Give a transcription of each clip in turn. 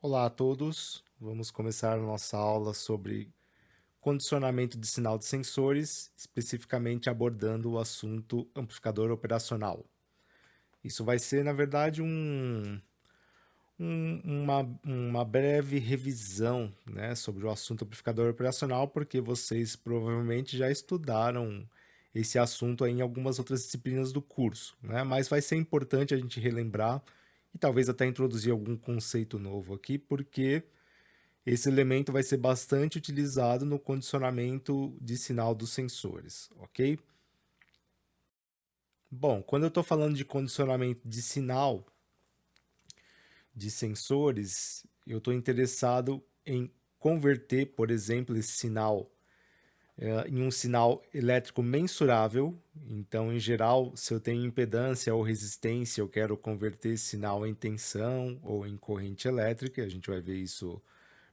Olá a todos, vamos começar a nossa aula sobre condicionamento de sinal de sensores, especificamente abordando o assunto amplificador operacional. Isso vai ser, na verdade, uma breve revisão, né, sobre o assunto amplificador operacional, porque vocês provavelmente já estudaram esse assunto aí em algumas outras disciplinas do curso, né? Mas vai ser importante a gente relembrar e talvez até introduzir algum conceito novo aqui, porque esse elemento vai ser bastante utilizado no condicionamento de sinal dos sensores, ok? Bom, quando eu estou falando de condicionamento de sinal de sensores, eu estou interessado em converter, por exemplo, esse sinal em um sinal elétrico mensurável. Então, em geral, se eu tenho impedância ou resistência, eu quero converter esse sinal em tensão ou em corrente elétrica. A gente vai ver isso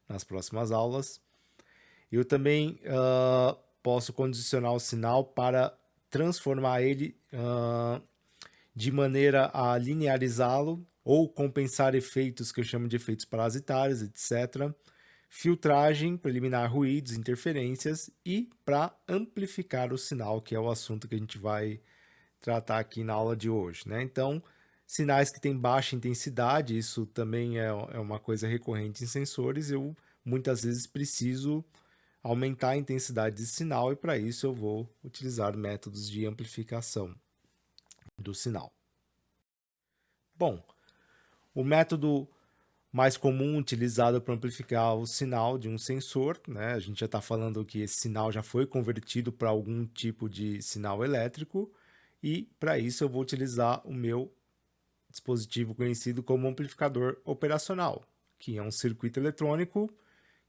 nas próximas aulas. Eu também posso condicionar o sinal para transformar ele de maneira a linearizá-lo ou compensar efeitos que eu chamo de efeitos parasitários, etc. Filtragem para eliminar ruídos, interferências e para amplificar o sinal, que é o assunto que a gente vai tratar aqui na aula de hoje, né? Então, sinais que têm baixa intensidade, isso também é uma coisa recorrente em sensores, eu muitas vezes preciso aumentar a intensidade de sinal e para isso eu vou utilizar métodos de amplificação do sinal. Bom, o método mais comum utilizado para amplificar o sinal de um sensor, né? A gente já está falando que esse sinal já foi convertido para algum tipo de sinal elétrico e para isso eu vou utilizar o meu dispositivo conhecido como amplificador operacional, que é um circuito eletrônico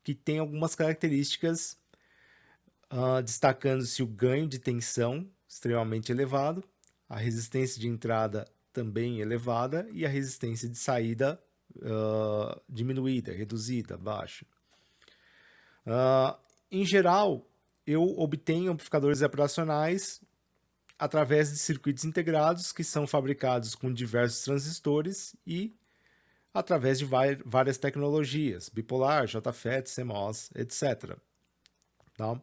que tem algumas características destacando-se o ganho de tensão extremamente elevado, a resistência de entrada também elevada e a resistência de saída diminuída, reduzida, baixa. Em geral, eu obtenho amplificadores operacionais através de circuitos integrados que são fabricados com diversos transistores e através de várias tecnologias, bipolar, JFET, CMOS, etc. Tá?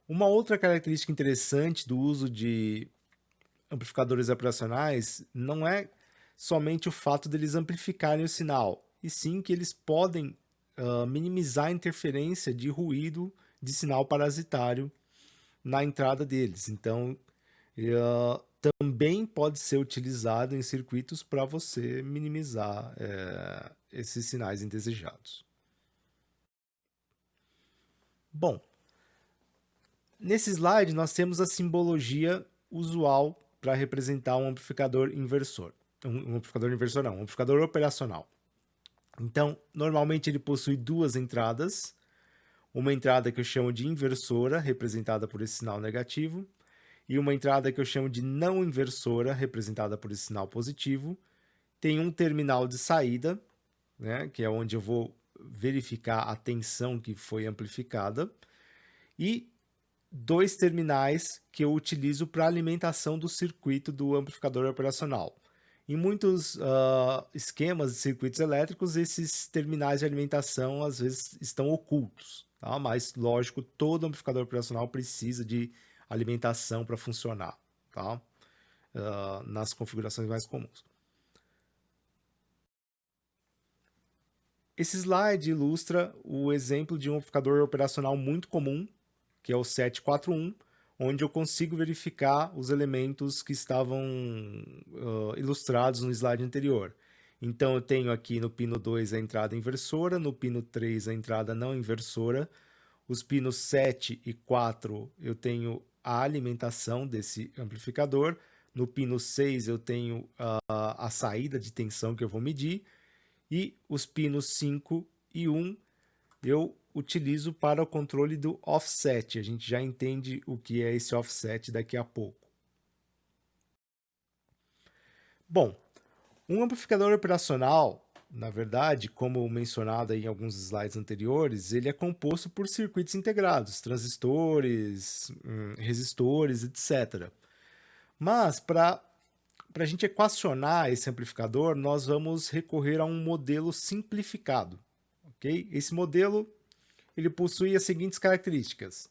Uma outra característica interessante do uso de amplificadores operacionais não é somente o fato deles amplificarem o sinal, e sim que eles podem minimizar a interferência de ruído de sinal parasitário na entrada deles. Então, também pode ser utilizado em circuitos para você minimizar esses sinais indesejados. Bom, nesse slide nós temos a simbologia usual para representar um amplificador inversor. Um amplificador inversor não, um amplificador operacional. Então, normalmente ele possui duas entradas. Uma entrada que eu chamo de inversora, representada por esse sinal negativo, e uma entrada que eu chamo de não inversora, representada por esse sinal positivo. Tem um terminal de saída, né, que é onde eu vou verificar a tensão que foi amplificada, e dois terminais que eu utilizo para alimentação do circuito do amplificador operacional. Em muitos esquemas de circuitos elétricos, esses terminais de alimentação às vezes estão ocultos, tá? Mas, lógico, todo amplificador operacional precisa de alimentação para funcionar, tá? Nas configurações mais comuns. Esse slide ilustra o exemplo de um amplificador operacional muito comum, que é o 741, onde eu consigo verificar os elementos que estavam ilustrados no slide anterior. Então, eu tenho aqui no pino 2 a entrada inversora, no pino 3 a entrada não inversora, os pinos 7 e 4 eu tenho a alimentação desse amplificador, no pino 6 eu tenho a saída de tensão que eu vou medir, e os pinos 5 e 1 eu utilizo para o controle do offset. A gente já entende o que é esse offset daqui a pouco. Bom, um amplificador operacional, na verdade, como mencionado em alguns slides anteriores, ele é composto por circuitos integrados, transistores, resistores, etc. Mas, para a gente equacionar esse amplificador, nós vamos recorrer a um modelo simplificado. ok? Esse modelo ele possui as seguintes características.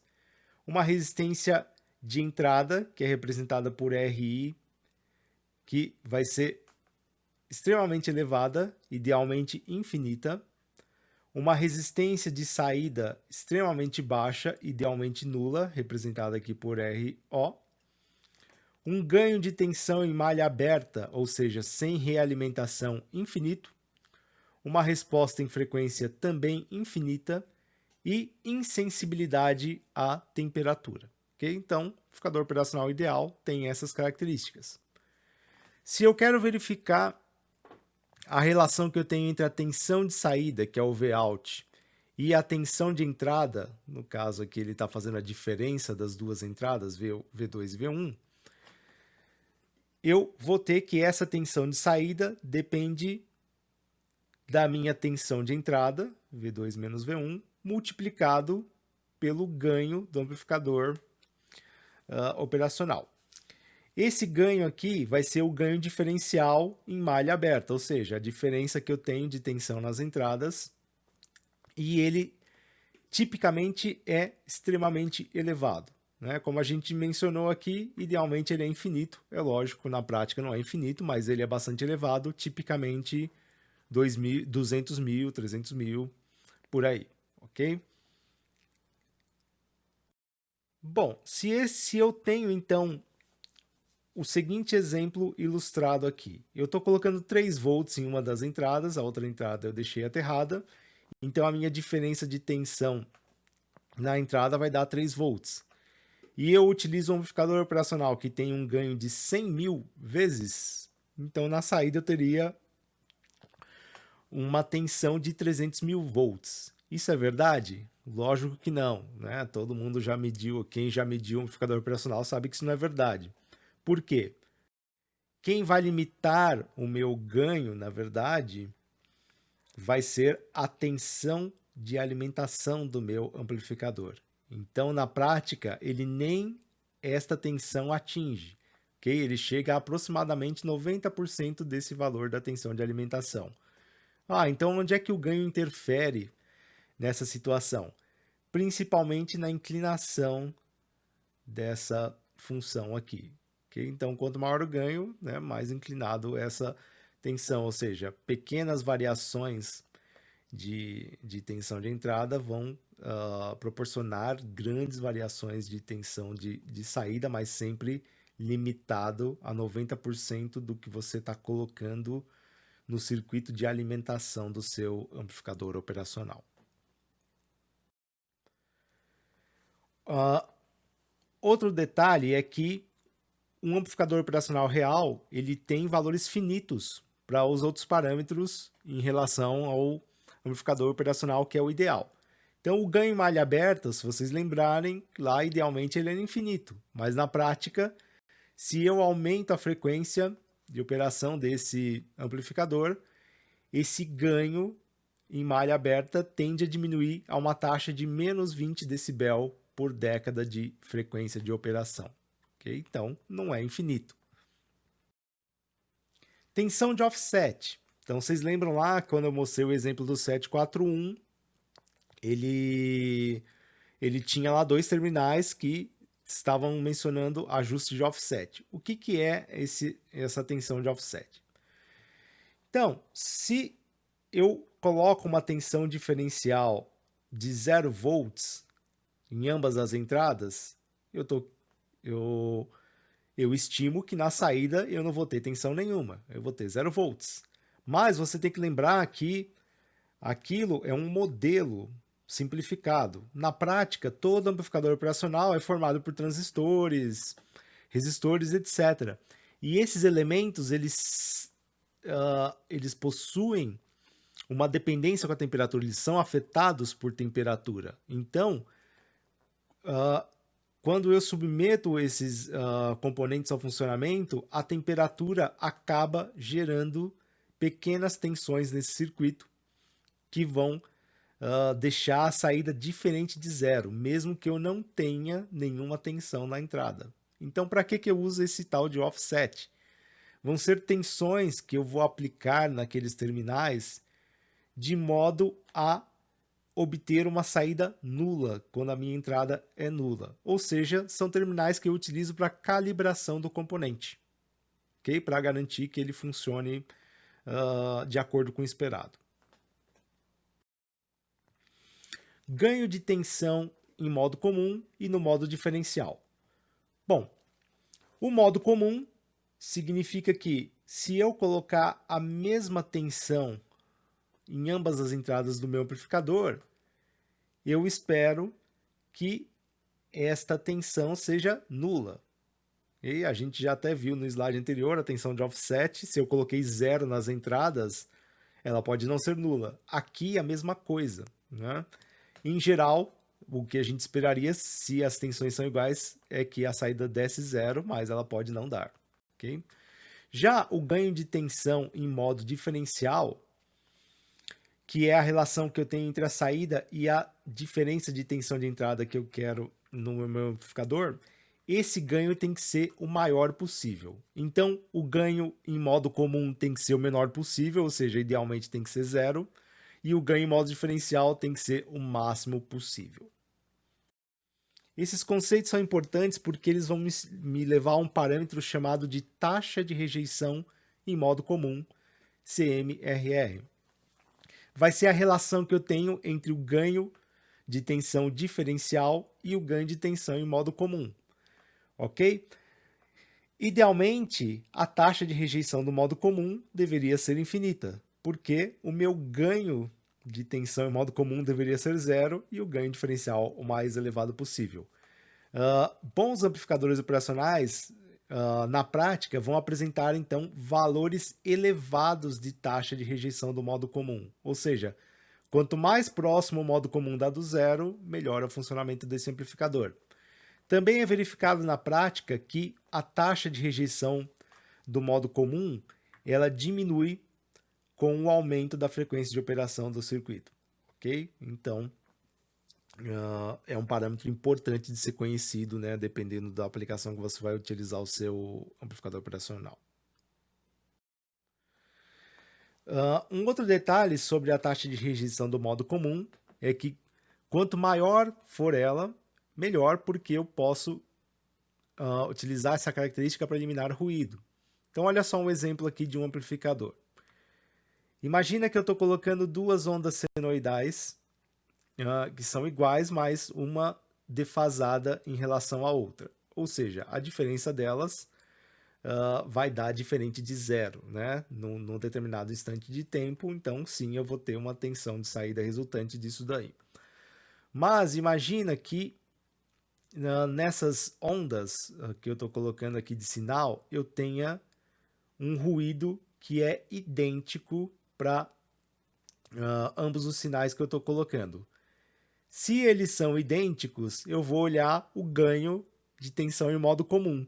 Uma resistência de entrada, que é representada por RI, que vai ser extremamente elevada, idealmente infinita. Uma resistência de saída extremamente baixa, idealmente nula, representada aqui por RO. Um ganho de tensão em malha aberta, ou seja, sem realimentação, infinito. Uma resposta em frequência também infinita e insensibilidade à temperatura. Okay? Então, o amplificador operacional ideal tem essas características. Se eu quero verificar a relação que eu tenho entre a tensão de saída, que é o Vout, e a tensão de entrada, no caso aqui ele está fazendo a diferença das duas entradas, V2 e V1, eu vou ter que essa tensão de saída depende da minha tensão de entrada, V2 menos V1, multiplicado pelo ganho do amplificador operacional. Esse ganho aqui vai ser o ganho diferencial em malha aberta, ou seja, a diferença que eu tenho de tensão nas entradas, e ele tipicamente é extremamente elevado. Né? Como a gente mencionou aqui, idealmente ele é infinito, é lógico, na prática não é infinito, mas ele é bastante elevado, tipicamente 200 mil, 300 mil, por aí, ok? Bom, se eu tenho então o seguinte exemplo ilustrado aqui. Eu estou colocando 3 volts em uma das entradas, a outra entrada eu deixei aterrada, então a minha diferença de tensão na entrada vai dar 3 volts. E eu utilizo um amplificador operacional que tem um ganho de 100 mil vezes, então na saída eu teria uma tensão de 300 mil volts. Isso é verdade? Lógico que não, né? Todo mundo já mediu, quem já mediu um amplificador operacional sabe que isso não é verdade. Por quê? Quem vai limitar o meu ganho, na verdade, vai ser a tensão de alimentação do meu amplificador. Então, na prática, ele nem esta tensão atinge. Okay? Ele chega a aproximadamente 90% desse valor da tensão de alimentação. Então onde é que o ganho interfere nessa situação? Principalmente na inclinação dessa função aqui. Okay? Então, quanto maior o ganho, né, mais inclinado essa tensão, ou seja, pequenas variações de tensão de entrada vão proporcionar grandes variações de tensão de saída, mas sempre limitado a 90% do que você está colocando no circuito de alimentação do seu amplificador operacional. Outro detalhe é que um amplificador operacional real ele tem valores finitos para os outros parâmetros em relação ao amplificador operacional que é o ideal. Então, o ganho em malha aberta, se vocês lembrarem, lá idealmente ele é infinito, mas na prática, se eu aumento a frequência de operação desse amplificador, esse ganho em malha aberta tende a diminuir a uma taxa de menos 20 decibel por década de frequência de operação. Okay? Então, não é infinito. Tensão de offset. Então, vocês lembram lá, quando eu mostrei o exemplo do 741, ele tinha lá 2 terminais que estavam mencionando ajuste de offset. O que é essa tensão de offset? Então, se eu coloco uma tensão diferencial de 0 volts em ambas as entradas, eu estimo que na saída eu não vou ter tensão nenhuma, eu vou ter 0 volts. Mas você tem que lembrar que aquilo é um modelo simplificado. Na prática, todo amplificador operacional é formado por transistores, resistores, etc. E esses elementos, eles possuem uma dependência com a temperatura, eles são afetados por temperatura. Então, quando eu submeto esses componentes ao funcionamento, a temperatura acaba gerando pequenas tensões nesse circuito que vão deixar a saída diferente de 0, mesmo que eu não tenha nenhuma tensão na entrada. Então, para que eu uso esse tal de offset? Vão ser tensões que eu vou aplicar naqueles terminais de modo a obter uma saída nula quando a minha entrada é nula. Ou seja, são terminais que eu utilizo para calibração do componente, ok? Para garantir que ele funcione de acordo com o esperado. Ganho de tensão em modo comum e no modo diferencial. Bom, o modo comum significa que se eu colocar a mesma tensão em ambas as entradas do meu amplificador, eu espero que esta tensão seja nula. E a gente já até viu no slide anterior a tensão de offset, se eu coloquei 0 nas entradas, ela pode não ser nula. Aqui a mesma coisa, né? Em geral, o que a gente esperaria se as tensões são iguais é que a saída desse 0, mas ela pode não dar, ok? Já o ganho de tensão em modo diferencial, que é a relação que eu tenho entre a saída e a diferença de tensão de entrada que eu quero no meu amplificador, esse ganho tem que ser o maior possível. Então, o ganho em modo comum tem que ser o menor possível, ou seja, idealmente tem que ser 0, e o ganho em modo diferencial tem que ser o máximo possível. Esses conceitos são importantes porque eles vão me levar a um parâmetro chamado de taxa de rejeição em modo comum, CMRR. Vai ser a relação que eu tenho entre o ganho de tensão diferencial e o ganho de tensão em modo comum, ok? Idealmente, a taxa de rejeição do modo comum deveria ser infinita, porque o meu ganho de tensão em modo comum deveria ser 0 e o ganho diferencial o mais elevado possível. Bons amplificadores operacionais, na prática, vão apresentar, então, valores elevados de taxa de rejeição do modo comum. Ou seja, quanto mais próximo o modo comum dá do 0, melhor é o funcionamento desse amplificador. Também é verificado na prática que a taxa de rejeição do modo comum ela diminui com o aumento da frequência de operação do circuito, ok? Então, é um parâmetro importante de ser conhecido, né, dependendo da aplicação que você vai utilizar o seu amplificador operacional. Um outro detalhe sobre a taxa de rejeição do modo comum é que quanto maior for ela, melhor, porque eu posso utilizar essa característica para eliminar ruído. Então, olha só um exemplo aqui de um amplificador. Imagina que eu estou colocando duas ondas senoidais que são iguais, mas uma defasada em relação à outra. Ou seja, a diferença delas vai dar diferente de 0, né? Num determinado instante de tempo, então sim, eu vou ter uma tensão de saída resultante disso daí. Mas imagina que nessas ondas que eu estou colocando aqui de sinal, eu tenha um ruído que é idêntico para ambos os sinais que eu estou colocando. Se eles são idênticos, eu vou olhar o ganho de tensão em modo comum.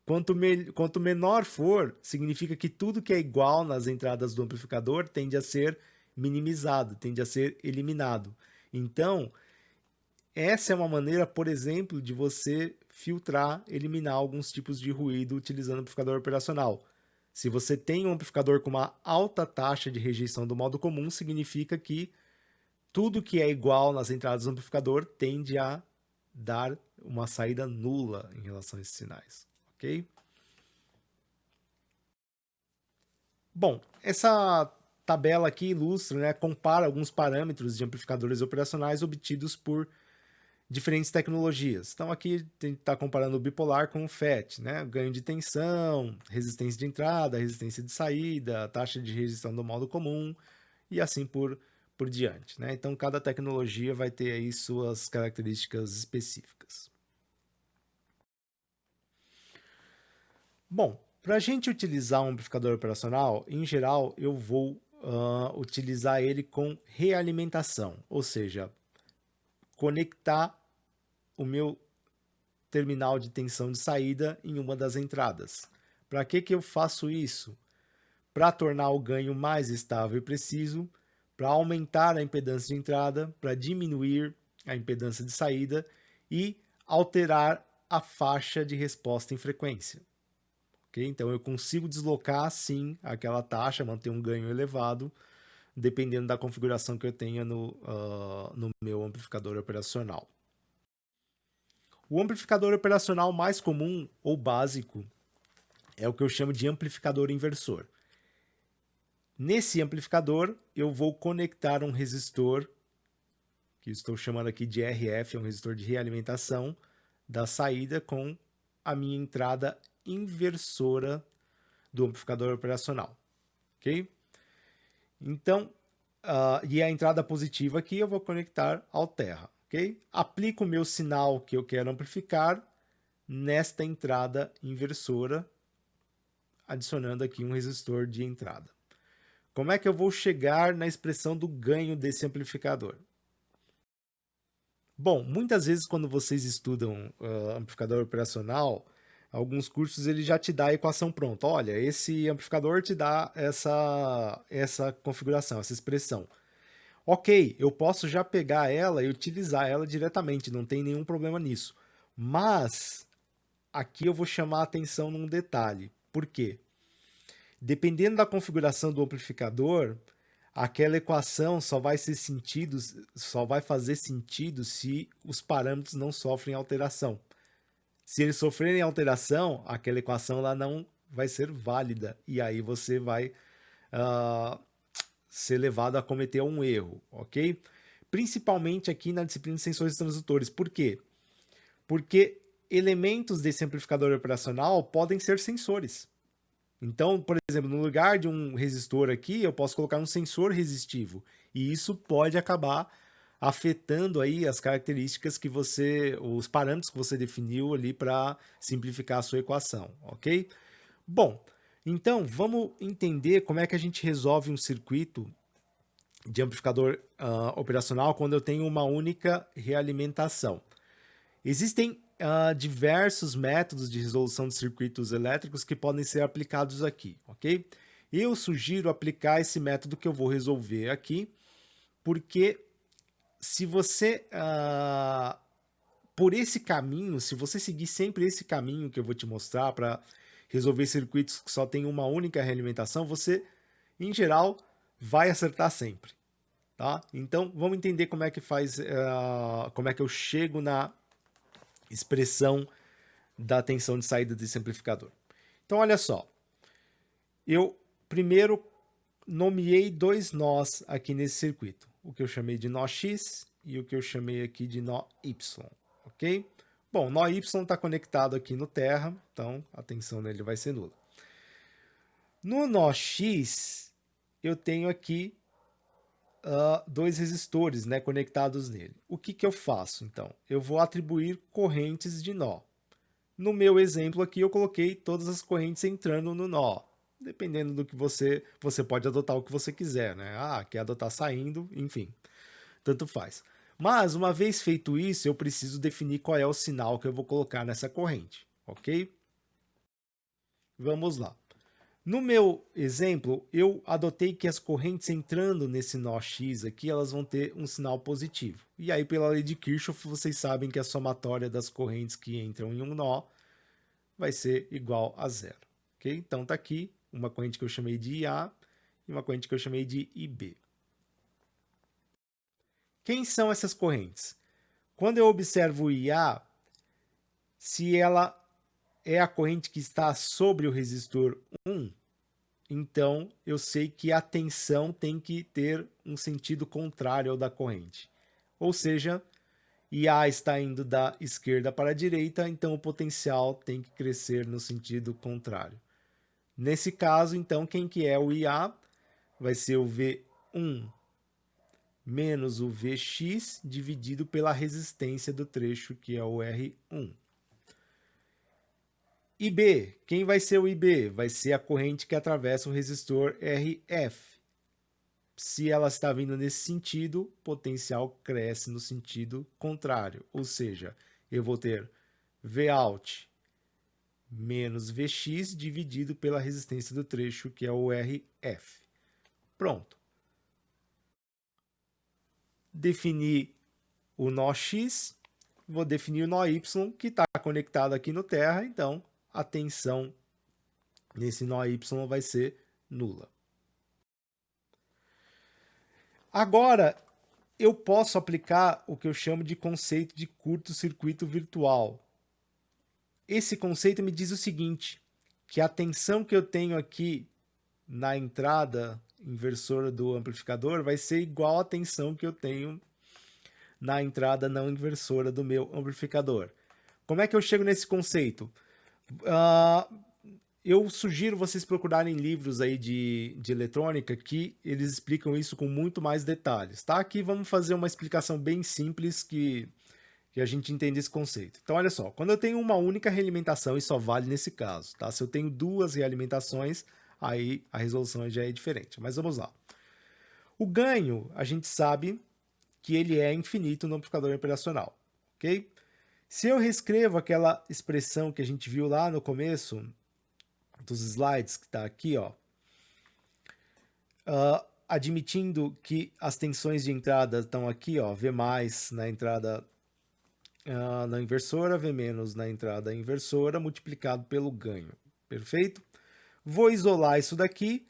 Quanto menor for, significa que tudo que é igual nas entradas do amplificador tende a ser minimizado, tende a ser eliminado. Então, essa é uma maneira, por exemplo, de você filtrar, eliminar alguns tipos de ruído utilizando o amplificador operacional. Se você tem um amplificador com uma alta taxa de rejeição do modo comum, significa que tudo que é igual nas entradas do amplificador tende a dar uma saída nula em relação a esses sinais, ok? Bom, essa tabela aqui ilustra, né, compara alguns parâmetros de amplificadores operacionais obtidos por diferentes tecnologias. Então aqui está comparando o bipolar com o FET, né? Ganho de tensão, resistência de entrada, resistência de saída, taxa de rejeição do modo comum e assim por diante, né? Então cada tecnologia vai ter aí suas características específicas. Bom, para a gente utilizar um amplificador operacional, em geral eu vou utilizar ele com realimentação, ou seja, conectar o meu terminal de tensão de saída em uma das entradas. Para que eu faço isso? Para tornar o ganho mais estável e preciso, para aumentar a impedância de entrada, para diminuir a impedância de saída e alterar a faixa de resposta em frequência. Okay? Então eu consigo deslocar sim aquela taxa, manter um ganho elevado, dependendo da configuração que eu tenha no meu amplificador operacional. O amplificador operacional mais comum ou básico é o que eu chamo de amplificador inversor. Nesse amplificador, eu vou conectar um resistor, que estou chamando aqui de RF, é um resistor de realimentação da saída, com a minha entrada inversora do amplificador operacional. Ok? Então, e a entrada positiva aqui eu vou conectar ao terra. Ok? Aplico o meu sinal que eu quero amplificar nesta entrada inversora, adicionando aqui um resistor de entrada. Como é que eu vou chegar na expressão do ganho desse amplificador? Bom, muitas vezes quando vocês estudam amplificador operacional, alguns cursos ele já te dá a equação pronta. Olha, esse amplificador te dá essa configuração, essa expressão. Ok, eu posso já pegar ela e utilizar ela diretamente, não tem nenhum problema nisso. Mas aqui eu vou chamar a atenção num detalhe. Por quê? Dependendo da configuração do amplificador, aquela equação só vai fazer sentido se os parâmetros não sofrem alteração. Se eles sofrerem alteração, aquela equação lá não vai ser válida e aí você vai ser levado a cometer um erro, ok? Principalmente aqui na disciplina de sensores transdutores. Por quê? Porque elementos desse amplificador operacional podem ser sensores. Então, por exemplo, no lugar de um resistor aqui, eu posso colocar um sensor resistivo. E isso pode acabar afetando aí as características que os parâmetros que você definiu ali para simplificar a sua equação, ok? Bom, então vamos entender como é que a gente resolve um circuito de amplificador operacional quando eu tenho uma única realimentação. Existem diversos métodos de resolução de circuitos elétricos que podem ser aplicados aqui, ok? Eu sugiro aplicar esse método que eu vou resolver aqui, porque se você, por esse caminho, se você seguir sempre esse caminho que eu vou te mostrar para resolver circuitos que só tem uma única realimentação, você, em geral, vai acertar sempre, tá? Então, vamos entender como é que como é que eu chego na expressão da tensão de saída desse amplificador. Então, olha só. Eu primeiro nomeei dois nós aqui nesse circuito. O que eu chamei de nó X e o que eu chamei aqui de nó Y. Ok? Bom, nó Y está conectado aqui no terra, então a tensão nele vai ser nula. No nó X, eu tenho aqui dois resistores, né, conectados nele. O que eu faço, então? Eu vou atribuir correntes de nó. No meu exemplo aqui, eu coloquei todas as correntes entrando no nó. Dependendo do que você pode adotar o que você quiser, né? Quer adotar saindo, enfim, tanto faz. Mas, uma vez feito isso, eu preciso definir qual é o sinal que eu vou colocar nessa corrente, ok? Vamos lá. No meu exemplo, eu adotei que as correntes entrando nesse nó X aqui, elas vão ter um sinal positivo. E aí, pela lei de Kirchhoff, vocês sabem que a somatória das correntes que entram em um nó vai ser igual a zero. Okay? Então, está aqui uma corrente que eu chamei de IA e uma corrente que eu chamei de IB. Quem são essas correntes? Quando eu observo o IA, se ela é a corrente que está sobre o resistor 1, então eu sei que a tensão tem que ter um sentido contrário ao da corrente. Ou seja, IA está indo da esquerda para a direita, então o potencial tem que crescer no sentido contrário. Nesse caso, então, quem que é o IA? Vai ser o V1 menos o Vx dividido pela resistência do trecho, que é o R1. IB, quem vai ser o IB? Vai ser a corrente que atravessa o resistor RF. Se ela está vindo nesse sentido, o potencial cresce no sentido contrário. Ou seja, eu vou ter Vout menos Vx dividido pela resistência do trecho, que é o RF. Pronto. Definir o nó X, vou definir o nó Y, que está conectado aqui no terra, então a tensão nesse nó Y vai ser nula. Agora, eu posso aplicar o que eu chamo de conceito de curto-circuito virtual. Esse conceito me diz o seguinte, que a tensão que eu tenho aqui na entrada inversora do amplificador vai ser igual à tensão que eu tenho na entrada não inversora do meu amplificador. Como é que eu chego nesse conceito? Eu sugiro vocês procurarem livros aí de eletrônica que eles explicam isso com muito mais detalhes, tá? Aqui vamos fazer uma explicação bem simples que a gente entende esse conceito. Então, olha só, quando eu tenho uma única realimentação, e só vale nesse caso, tá? Se eu tenho duas realimentações, aí a resolução já é diferente. Mas vamos lá. O ganho, a gente sabe que ele é infinito no amplificador operacional, ok? Se eu reescrevo aquela expressão que a gente viu lá no começo dos slides, que está aqui, ó, admitindo que as tensões de entrada estão aqui, ó, V mais na entrada na inversora, V menos na entrada inversora, multiplicado pelo ganho. Perfeito? Vou isolar isso daqui,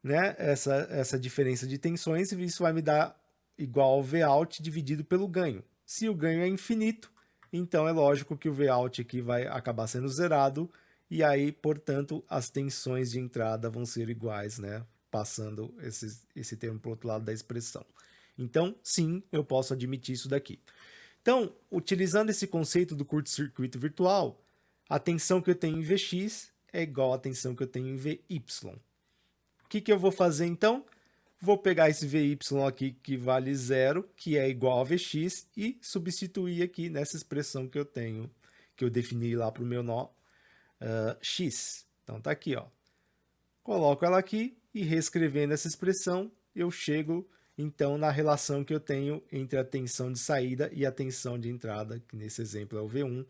né, essa diferença de tensões, e isso vai me dar igual ao Vout dividido pelo ganho. Se o ganho é infinito, então é lógico que o Vout aqui vai acabar sendo zerado, e aí, portanto, as tensões de entrada vão ser iguais, né, passando esse termo para o outro lado da expressão. Então, sim, eu posso admitir isso daqui. Então, utilizando esse conceito do curto-circuito virtual, a tensão que eu tenho em Vx é igual à tensão que eu tenho em Vy. O que eu vou fazer então? Vou pegar esse Vy aqui que vale zero, que é igual a Vx, e substituir aqui nessa expressão que eu tenho, que eu defini lá para o meu nó x. Então tá aqui, ó. Coloco ela aqui e reescrevendo essa expressão, eu chego então na relação que eu tenho entre a tensão de saída e a tensão de entrada, que nesse exemplo é o V1,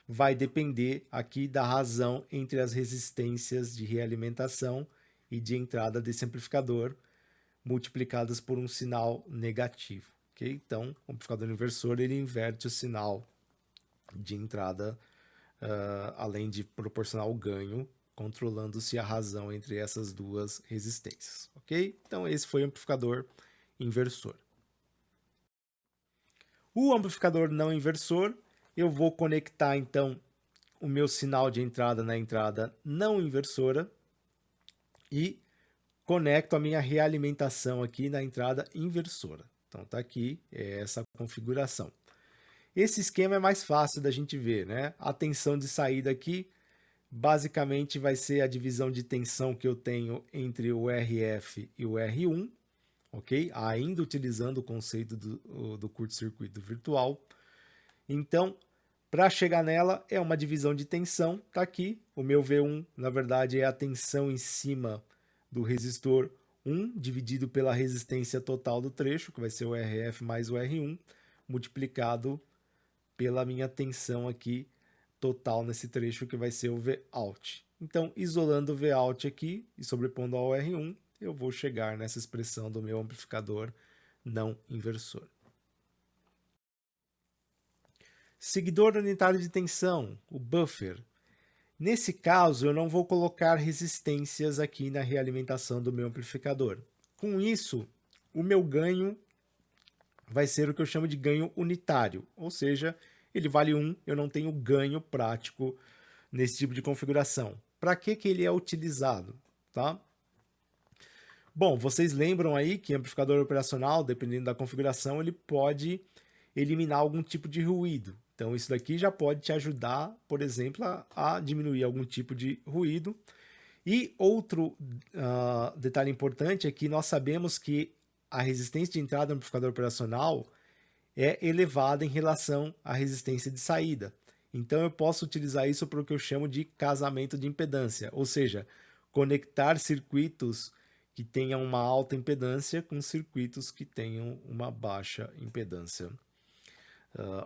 vai depender aqui da razão entre as resistências de realimentação e de entrada desse amplificador, multiplicadas por um sinal negativo. Okay? Então, o amplificador inversor ele inverte o sinal de entrada, além de proporcionar o ganho, controlando-se a razão entre essas duas resistências. Ok? Então, esse foi o amplificador inversor. O amplificador não inversor, eu vou conectar então o meu sinal de entrada na entrada não inversora e conecto a minha realimentação aqui na entrada inversora. Então tá aqui essa configuração. Esse esquema é mais fácil da gente ver, né? A tensão de saída aqui basicamente vai ser a divisão de tensão que eu tenho entre o RF e o R1, ok? Ainda utilizando o conceito do curto-circuito virtual. Então, para chegar nela, é uma divisão de tensão, tá aqui. O meu V1, na verdade, é a tensão em cima do resistor 1, dividido pela resistência total do trecho, que vai ser o RF mais o R1, multiplicado pela minha tensão aqui total nesse trecho, que vai ser o Vout. Então, isolando o Vout aqui e sobrepondo ao R1, eu vou chegar nessa expressão do meu amplificador não inversor. Seguidor unitário de tensão, o buffer. Nesse caso, eu não vou colocar resistências aqui na realimentação do meu amplificador. Com isso, o meu ganho vai ser o que eu chamo de ganho unitário, ou seja, ele vale 1, eu não tenho ganho prático nesse tipo de configuração. Para que ele é utilizado? Tá? Bom, vocês lembram aí que amplificador operacional, dependendo da configuração, ele pode eliminar algum tipo de ruído. Então, isso daqui já pode te ajudar, por exemplo, a diminuir algum tipo de ruído. E outro detalhe importante é que nós sabemos que a resistência de entrada do amplificador operacional é elevada em relação à resistência de saída. Então, eu posso utilizar isso para o que eu chamo de casamento de impedância, ou seja, conectar circuitos que tenham uma alta impedância com circuitos que tenham uma baixa impedância.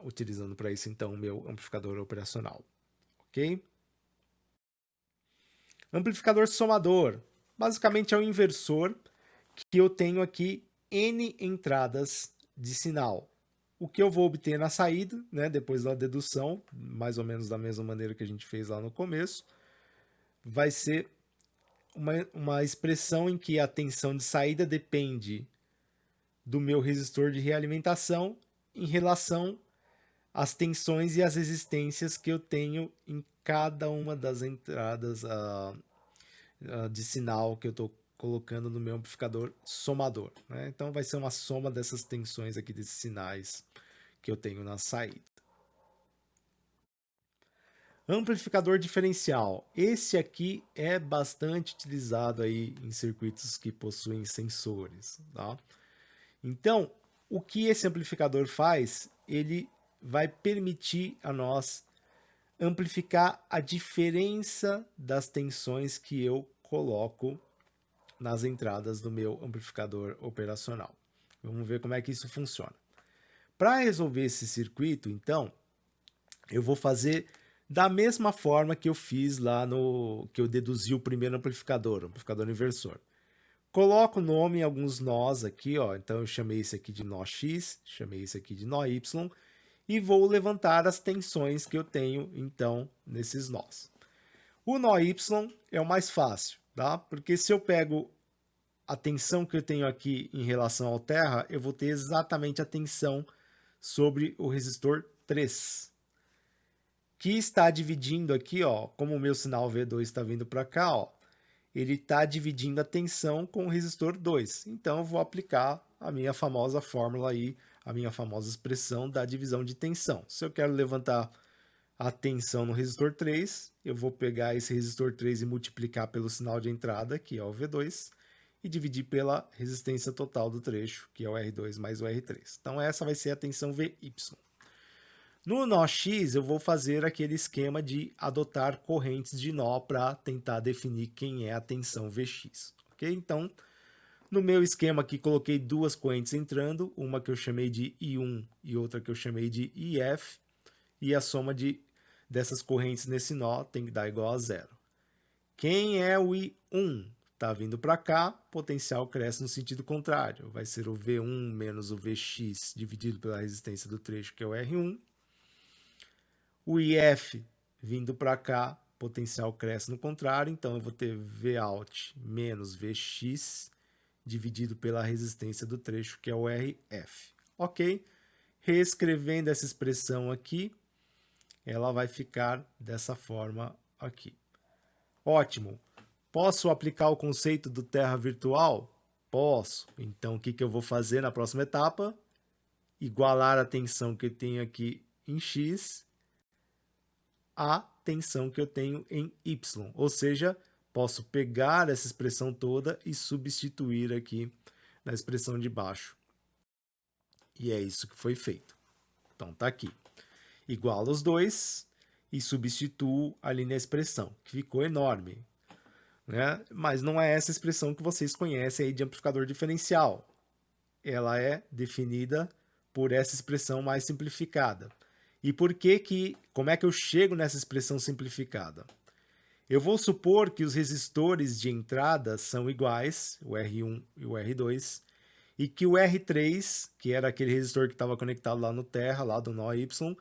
Utilizando para isso, então, o meu amplificador operacional. Ok? Amplificador somador. Basicamente, é um inversor que eu tenho aqui N entradas de sinal. O que eu vou obter na saída, né, depois da dedução, mais ou menos da mesma maneira que a gente fez lá no começo, vai ser uma expressão em que a tensão de saída depende do meu resistor de realimentação em relação às tensões e às resistências que eu tenho em cada uma das entradas de sinal que eu estou colocando no meu amplificador somador, né? Então vai ser uma soma dessas tensões aqui, desses sinais que eu tenho na saída. Amplificador diferencial. Esse aqui é bastante utilizado aí em circuitos que possuem sensores, tá? Então, o que esse amplificador faz? Ele vai permitir a nós amplificar a diferença das tensões que eu coloco nas entradas do meu amplificador operacional. Vamos ver como é que isso funciona. Para resolver esse circuito, então, eu vou fazer da mesma forma que eu fiz lá no que eu deduzi o primeiro amplificador, o amplificador inversor. Coloco o nome em alguns nós aqui, ó. Então eu chamei esse aqui de nó X, chamei esse aqui de nó Y e vou levantar as tensões que eu tenho então nesses nós. O nó Y é o mais fácil, tá? Porque se eu pego a tensão que eu tenho aqui em relação ao terra, eu vou ter exatamente a tensão sobre o resistor 3, que está dividindo aqui, ó, como o meu sinal V2 está vindo para cá, ó, ele está dividindo a tensão com o resistor 2. Então eu vou aplicar a minha famosa fórmula aí, a minha famosa expressão da divisão de tensão. Se eu quero levantar a tensão no resistor 3, eu vou pegar esse resistor 3 e multiplicar pelo sinal de entrada, que é o V2, e dividir pela resistência total do trecho, que é o R2 mais o R3. Então essa vai ser a tensão VY. No nó X, eu vou fazer aquele esquema de adotar correntes de nó para tentar definir quem é a tensão Vx. Ok? Então, no meu esquema aqui, coloquei duas correntes entrando, uma que eu chamei de I1 e outra que eu chamei de IF, e a soma dessas correntes nesse nó tem que dar igual a zero. Quem é o I1? Está vindo para cá, potencial cresce no sentido contrário. Vai ser o V1 menos o Vx dividido pela resistência do trecho, que é o R1. O IF vindo para cá, potencial cresce no contrário, então eu vou ter Vout menos Vx dividido pela resistência do trecho, que é o RF. Ok? Reescrevendo essa expressão aqui, ela vai ficar dessa forma aqui. Ótimo! Posso aplicar o conceito do terra virtual? Posso. Então, o que eu vou fazer na próxima etapa? Igualar a tensão que eu tenho aqui em X a tensão que eu tenho em Y. Ou seja, posso pegar essa expressão toda e substituir aqui na expressão de baixo. E é isso que foi feito. Então tá aqui. Igualo os dois e substituo ali na expressão, que ficou enorme, né? Mas não é essa expressão que vocês conhecem aí de amplificador diferencial. Ela é definida por essa expressão mais simplificada. E como é que eu chego nessa expressão simplificada? Eu vou supor que os resistores de entrada são iguais, o R1 e o R2, e que o R3, que era aquele resistor que estava conectado lá no terra, lá do nó Y,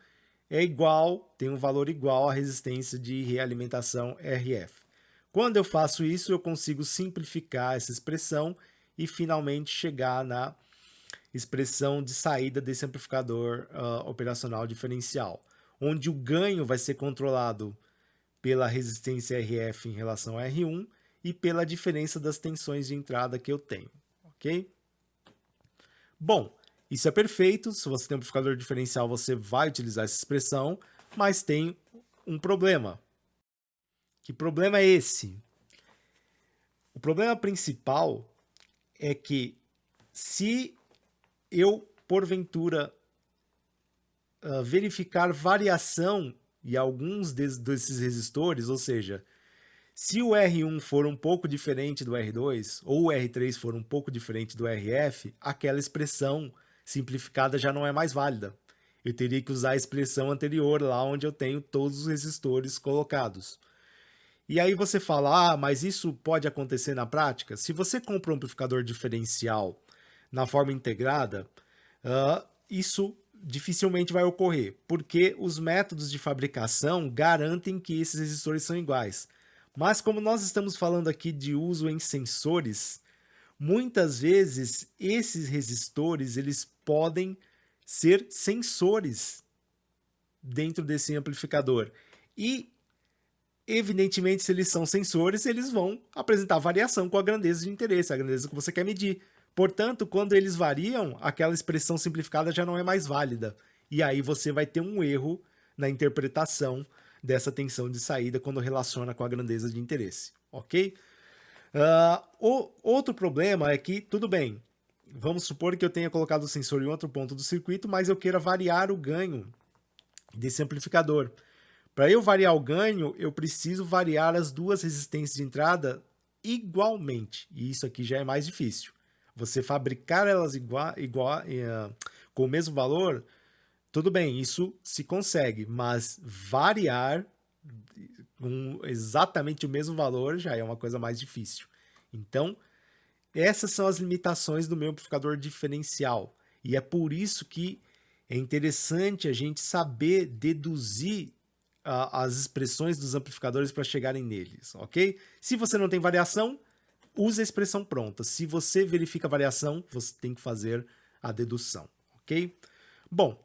é igual, tem um valor igual à resistência de realimentação RF. Quando eu faço isso, eu consigo simplificar essa expressão e finalmente chegar na expressão de saída desse amplificador operacional diferencial, onde o ganho vai ser controlado pela resistência RF em relação a R1 e pela diferença das tensões de entrada que eu tenho, ok? Bom, isso é perfeito. Se você tem um amplificador diferencial, você vai utilizar essa expressão, mas tem um problema. Que problema é esse? O problema principal é que se eu, porventura, verificar variação em alguns desses resistores, ou seja, se o R1 for um pouco diferente do R2, ou o R3 for um pouco diferente do RF, aquela expressão simplificada já não é mais válida. Eu teria que usar a expressão anterior, lá onde eu tenho todos os resistores colocados. E aí você fala, mas isso pode acontecer na prática? Se você compra um amplificador diferencial na forma integrada, isso dificilmente vai ocorrer, porque os métodos de fabricação garantem que esses resistores são iguais. Mas como nós estamos falando aqui de uso em sensores, Muitas vezes, esses resistores, eles podem ser sensores dentro desse amplificador. E, evidentemente, se eles são sensores, eles vão apresentar variação com a grandeza de interesse, a grandeza que você quer medir. Portanto, quando eles variam, aquela expressão simplificada já não é mais válida. E aí você vai ter um erro na interpretação dessa tensão de saída quando relaciona com a grandeza de interesse, ok? O outro problema é que, tudo bem, vamos supor que eu tenha colocado o sensor em outro ponto do circuito, mas eu queira variar o ganho desse amplificador. Para eu variar o ganho, eu preciso variar as duas resistências de entrada igualmente, e isso aqui já é mais difícil. Você fabricar elas com o mesmo valor, tudo bem, isso se consegue, mas variar com exatamente o mesmo valor já é uma coisa mais difícil. Então, essas são as limitações do meu amplificador diferencial. E é por isso que é interessante a gente saber deduzir as expressões dos amplificadores para chegarem neles, ok? Se você não tem variação, use a expressão pronta. Se você verifica a variação, você tem que fazer a dedução, ok? Bom,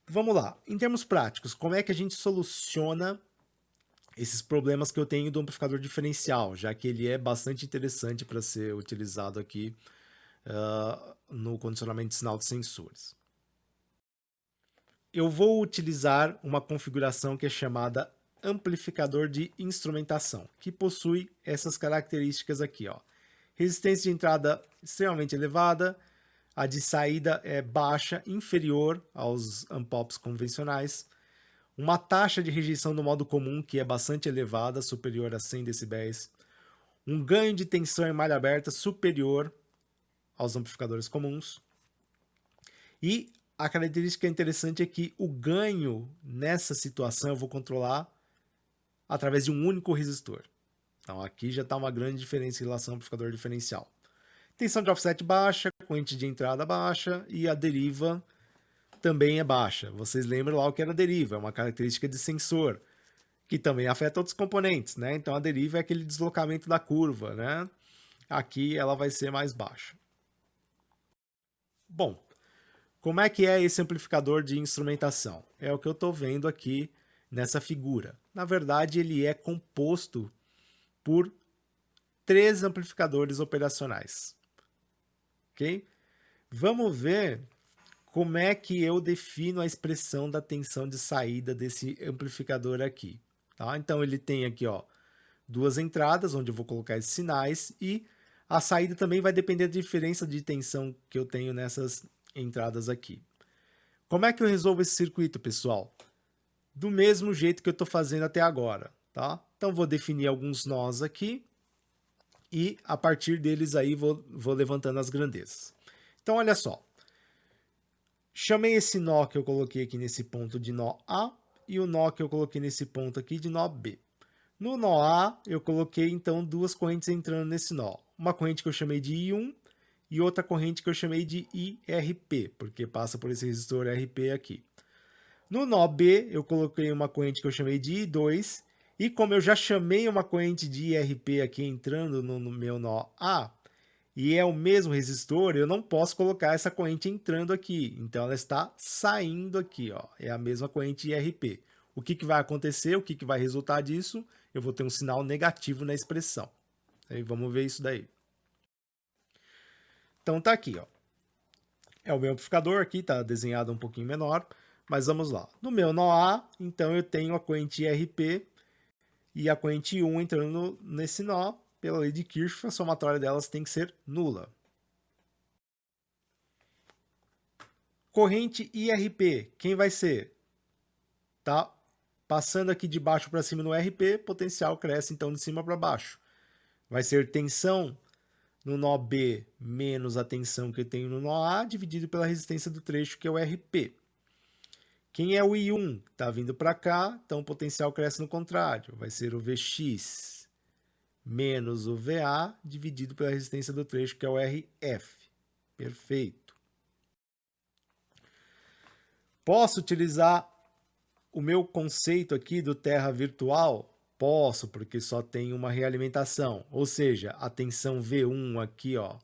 vamos lá. Em termos práticos, como é que a gente soluciona esses problemas que eu tenho do amplificador diferencial, já que ele é bastante interessante para ser utilizado aqui no condicionamento de sinal de sensores? Eu vou utilizar uma configuração que é chamada amplificador de instrumentação, que possui essas características aqui, ó. Resistência de entrada extremamente elevada, a de saída é baixa, inferior aos ampops convencionais, uma taxa de rejeição do modo comum que é bastante elevada, superior a 100 decibéis, um ganho de tensão em malha aberta superior aos amplificadores comuns. E a característica interessante é que o ganho nessa situação eu vou controlar através de um único resistor. Então aqui já está uma grande diferença em relação ao amplificador diferencial. Tensão de offset baixa, corrente de entrada baixa e a deriva também é baixa. Vocês lembram lá o que era a deriva, é uma característica de sensor, que também afeta outros componentes, né? Então a deriva é aquele deslocamento da curva, né? Aqui ela vai ser mais baixa. Bom, como é que é esse amplificador de instrumentação? É o que eu estou vendo aqui nessa figura. Na verdade, ele é composto por 3 amplificadores operacionais. Ok? Vamos ver como é que eu defino a expressão da tensão de saída desse amplificador aqui. Tá? Então ele tem aqui, ó, 2 entradas, onde eu vou colocar esses sinais, e a saída também vai depender da diferença de tensão que eu tenho nessas entradas aqui. Como é que eu resolvo esse circuito, pessoal? Do mesmo jeito que eu estou fazendo até agora. Tá? Então vou definir alguns nós aqui, e a partir deles aí vou levantando as grandezas. Então olha só, chamei esse nó que eu coloquei aqui nesse ponto de nó A e o nó que eu coloquei nesse ponto aqui de nó B. No nó A, eu coloquei então 2 correntes entrando nesse nó. Uma corrente que eu chamei de I1 e outra corrente que eu chamei de IRP, porque passa por esse resistor RP aqui. No nó B, eu coloquei uma corrente que eu chamei de I2 e como eu já chamei uma corrente de IRP aqui entrando no meu nó A, e é o mesmo resistor, eu não posso colocar essa corrente entrando aqui. Então ela está saindo aqui, ó. É a mesma corrente IRP. O que vai acontecer? O que vai resultar disso? Eu vou ter um sinal negativo na expressão. Aí vamos ver isso daí. Então tá aqui, ó. É o meu amplificador aqui, tá desenhado um pouquinho menor, mas vamos lá. No meu nó A, então eu tenho a corrente IRP e a corrente I1 entrando nesse nó. Pela lei de Kirchhoff, a somatória delas tem que ser nula. Corrente IRP, quem vai ser? Tá passando aqui de baixo para cima no RP, potencial cresce então de cima para baixo. Vai ser tensão no nó B menos a tensão que eu tenho no nó A, dividido pela resistência do trecho, que é o RP. Quem é o I1? Está vindo para cá, então o potencial cresce no contrário. Vai ser o Vx menos o VA, dividido pela resistência do trecho, que é o RF. Perfeito. Posso utilizar o meu conceito aqui do terra virtual? Posso, porque só tem uma realimentação. Ou seja, a tensão V1 aqui, ó,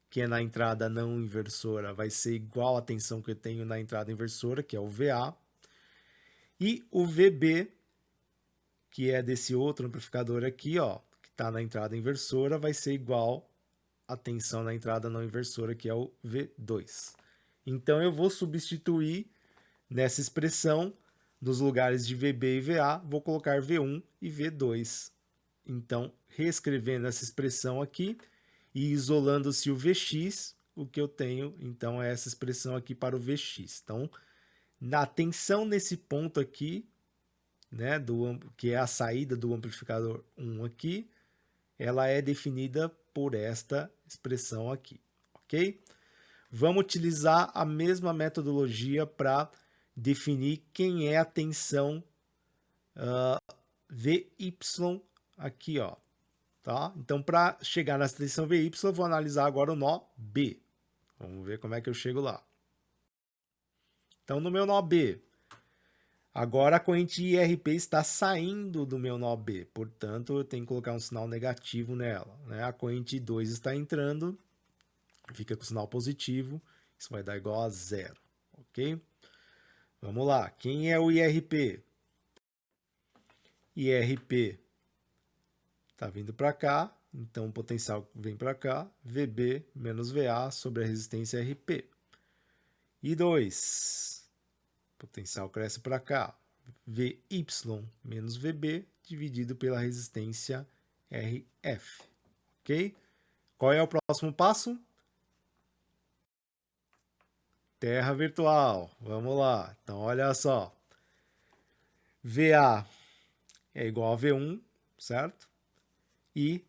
que é na entrada não inversora, vai ser igual à tensão que eu tenho na entrada inversora, que é o VA. E o VB, que é desse outro amplificador aqui, ó, que está na entrada inversora, vai ser igual à tensão na entrada não inversora, que é o V2. Então eu vou substituir nessa expressão, nos lugares de VB e VA, vou colocar V1 e V2. Então, reescrevendo essa expressão aqui e isolando-se o Vx, o que eu tenho, então, é essa expressão aqui para o Vx. Então, na tensão nesse ponto aqui, né, que é a saída do amplificador 1 aqui, ela é definida por esta expressão aqui, ok? Vamos utilizar a mesma metodologia para definir quem é a tensão VY aqui, ó. Tá? Então, para chegar nessa tensão VY, eu vou analisar agora o nó B. Vamos ver como é que eu chego lá. Então, no meu nó B, agora a corrente IRP está saindo do meu nó B, portanto, eu tenho que colocar um sinal negativo nela, né? A corrente 2 está entrando, fica com sinal positivo, isso vai dar igual a 0, ok? Vamos lá, quem é o IRP? IRP está vindo para cá, então o potencial vem para cá, VB menos VA sobre a resistência RP. I2, potencial cresce para cá, VY menos VB dividido pela resistência RF, ok? Qual é o próximo passo? Terra virtual, vamos lá. Então, olha só, VA é igual a V1, certo? E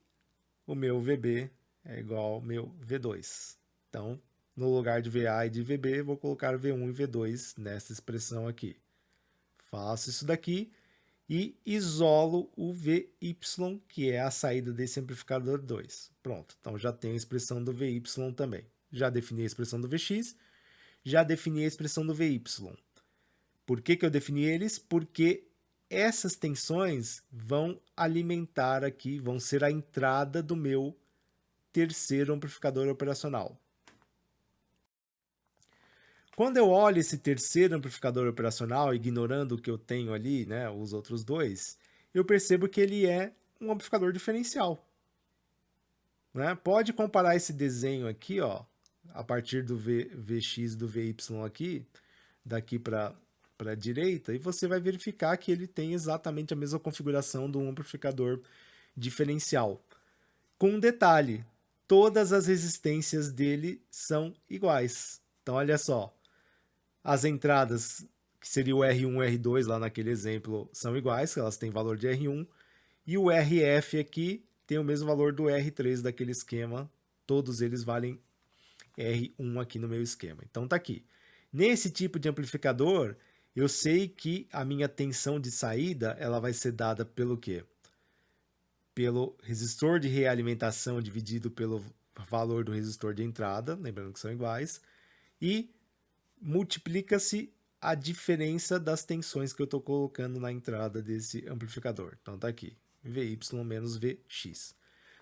o meu VB é igual ao meu V2. Então, no lugar de VA e de VB, vou colocar V1 e V2 nessa expressão aqui. Faço isso daqui e isolo o VY, que é a saída desse amplificador 2. Pronto, então já tenho a expressão do VY também. Já defini a expressão do Vx, já defini a expressão do VY. Por que eu defini eles? Porque essas tensões vão alimentar aqui, vão ser a entrada do meu terceiro amplificador operacional. Quando eu olho esse terceiro amplificador operacional, ignorando o que eu tenho ali, né, os outros dois, eu percebo que ele é um amplificador diferencial. Né? Pode comparar esse desenho aqui, ó, a partir do Vx e do Vy aqui, daqui para a direita, e você vai verificar que ele tem exatamente a mesma configuração do amplificador diferencial. Com um detalhe, todas as resistências dele são iguais. Então, olha só, as entradas, que seria o R1 e R2 lá naquele exemplo, são iguais, elas têm valor de R1, e o RF aqui tem o mesmo valor do R3 daquele esquema, todos eles valem R1 aqui no meu esquema. Então tá aqui. Nesse tipo de amplificador, eu sei que a minha tensão de saída ela vai ser dada pelo quê? Pelo resistor de realimentação dividido pelo valor do resistor de entrada, lembrando que são iguais, e multiplica-se a diferença das tensões que eu estou colocando na entrada desse amplificador. Então tá aqui, Vy menos Vx.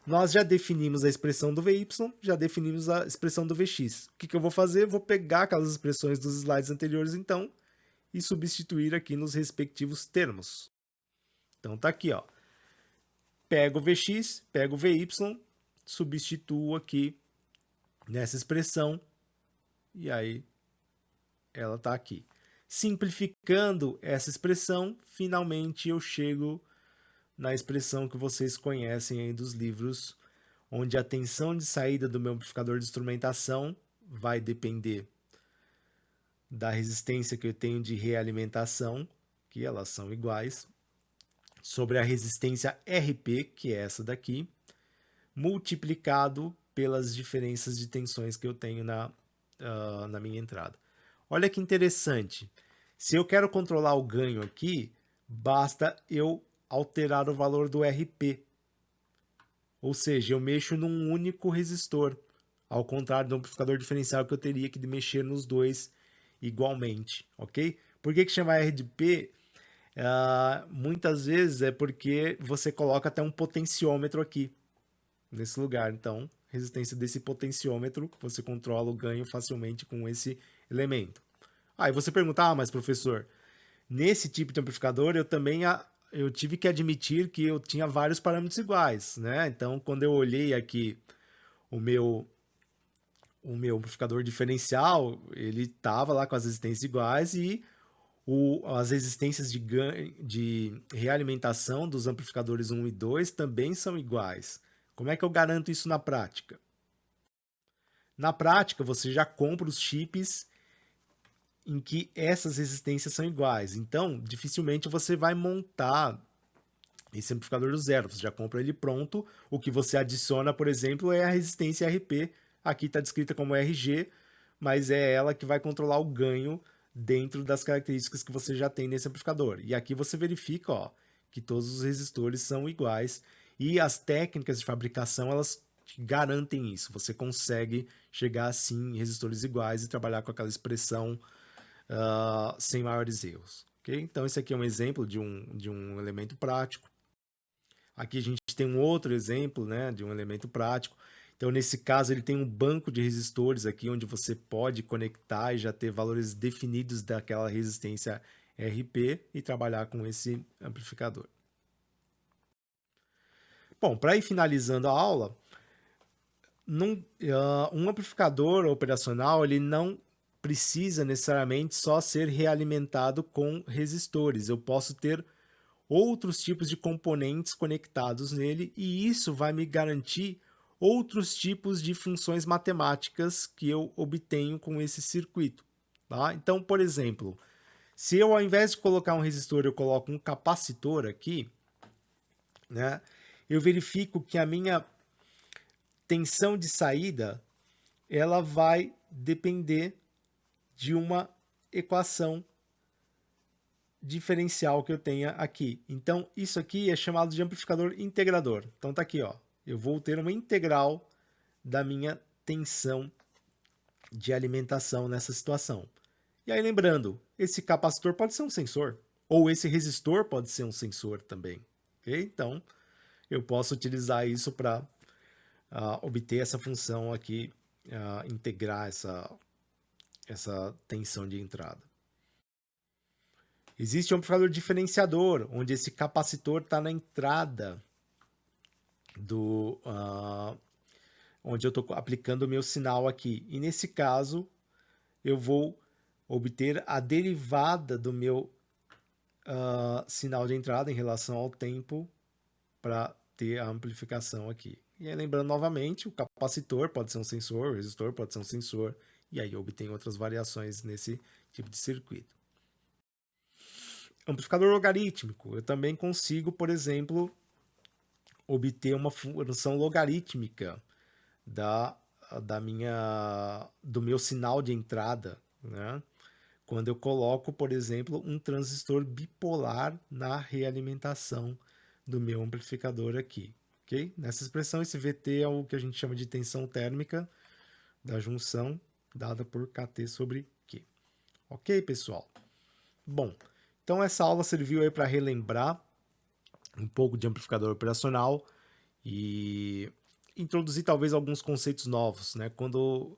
Nós já definimos a expressão do Vy, já definimos a expressão do Vx. O que eu vou fazer? Vou pegar aquelas expressões dos slides anteriores, então, e substituir aqui nos respectivos termos. Então tá aqui, ó. Pego o Vx, pego o Vy, substituo aqui nessa expressão, e aí ela está aqui. Simplificando essa expressão, finalmente eu chego na expressão que vocês conhecem aí dos livros, onde a tensão de saída do meu amplificador de instrumentação vai depender da resistência que eu tenho de realimentação, que elas são iguais, sobre a resistência RP, que é essa daqui, multiplicado pelas diferenças de tensões que eu tenho na minha entrada. Olha que interessante. Se eu quero controlar o ganho aqui, basta eu alterar o valor do RP. Ou seja, eu mexo num único resistor, ao contrário do amplificador diferencial que eu teria que mexer nos dois igualmente, ok? Por que chama RP? Muitas vezes é porque você coloca até um potenciômetro aqui, nesse lugar. Então, resistência desse potenciômetro, você controla o ganho facilmente com esse elemento. Aí você pergunta, mas professor, nesse tipo de amplificador eu tive que admitir que eu tinha vários parâmetros iguais, né? Então, quando eu olhei aqui o meu amplificador diferencial, ele estava lá com as resistências iguais e as resistências de realimentação dos amplificadores 1 e 2 também são iguais. Como é que eu garanto isso na prática? Na prática, você já compra os chips em que essas resistências são iguais. Então, dificilmente você vai montar esse amplificador do zero. Você já compra ele pronto. O que você adiciona, por exemplo, é a resistência RP. Aqui está descrita como RG, mas é ela que vai controlar o ganho dentro das características que você já tem nesse amplificador. E aqui você verifica que todos os resistores são iguais e as técnicas de fabricação elas garantem isso. Você consegue chegar assim em resistores iguais e trabalhar com aquela expressão sem maiores erros. Okay? Então esse aqui é um exemplo de um elemento prático. Aqui a gente tem um outro exemplo, né, de um elemento prático. Então, nesse caso, ele tem um banco de resistores aqui, onde você pode conectar e já ter valores definidos daquela resistência RP e trabalhar com esse amplificador. Bom, para ir finalizando a aula, um amplificador operacional ele não precisa necessariamente só ser realimentado com resistores. Eu posso ter outros tipos de componentes conectados nele e isso vai me garantir outros tipos de funções matemáticas que eu obtenho com esse circuito. Tá? Então, por exemplo, se eu ao invés de colocar um resistor, eu coloco um capacitor aqui, né, eu verifico que a minha tensão de saída ela vai depender de uma equação diferencial que eu tenha aqui. Então, isso aqui é chamado de amplificador integrador. Então, tá aqui, eu vou ter uma integral da minha tensão de alimentação nessa situação. E aí, lembrando, esse capacitor pode ser um sensor, ou esse resistor pode ser um sensor também. Okay? Então, eu posso utilizar isso para obter essa função aqui, integrar essa tensão de entrada. Existe um amplificador diferenciador, onde esse capacitor está na entrada onde eu estou aplicando o meu sinal aqui. E nesse caso, eu vou obter a derivada do meu sinal de entrada em relação ao tempo para ter a amplificação aqui. E aí, lembrando novamente, o capacitor pode ser um sensor, o resistor pode ser um sensor, e aí eu obtenho outras variações nesse tipo de circuito. Amplificador logarítmico, eu também consigo, por exemplo, obter uma função logarítmica do meu sinal de entrada, né? Quando eu coloco, por exemplo, um transistor bipolar na realimentação do meu amplificador aqui. Okay? Nessa expressão, esse VT é o que a gente chama de tensão térmica da junção dada por Kt sobre Q. Ok, pessoal? Bom, então essa aula serviu aí para relembrar um pouco de amplificador operacional e introduzir talvez alguns conceitos novos, né? Quando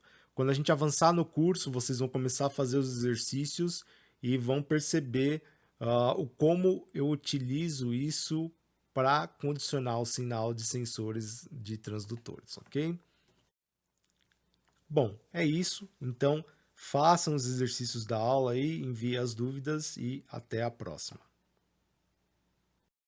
a gente avançar no curso, vocês vão começar a fazer os exercícios e vão perceber como eu utilizo isso para condicionar o sinal de sensores de transdutores, ok? Bom, é isso. Então, façam os exercícios da aula aí, enviem as dúvidas e até a próxima.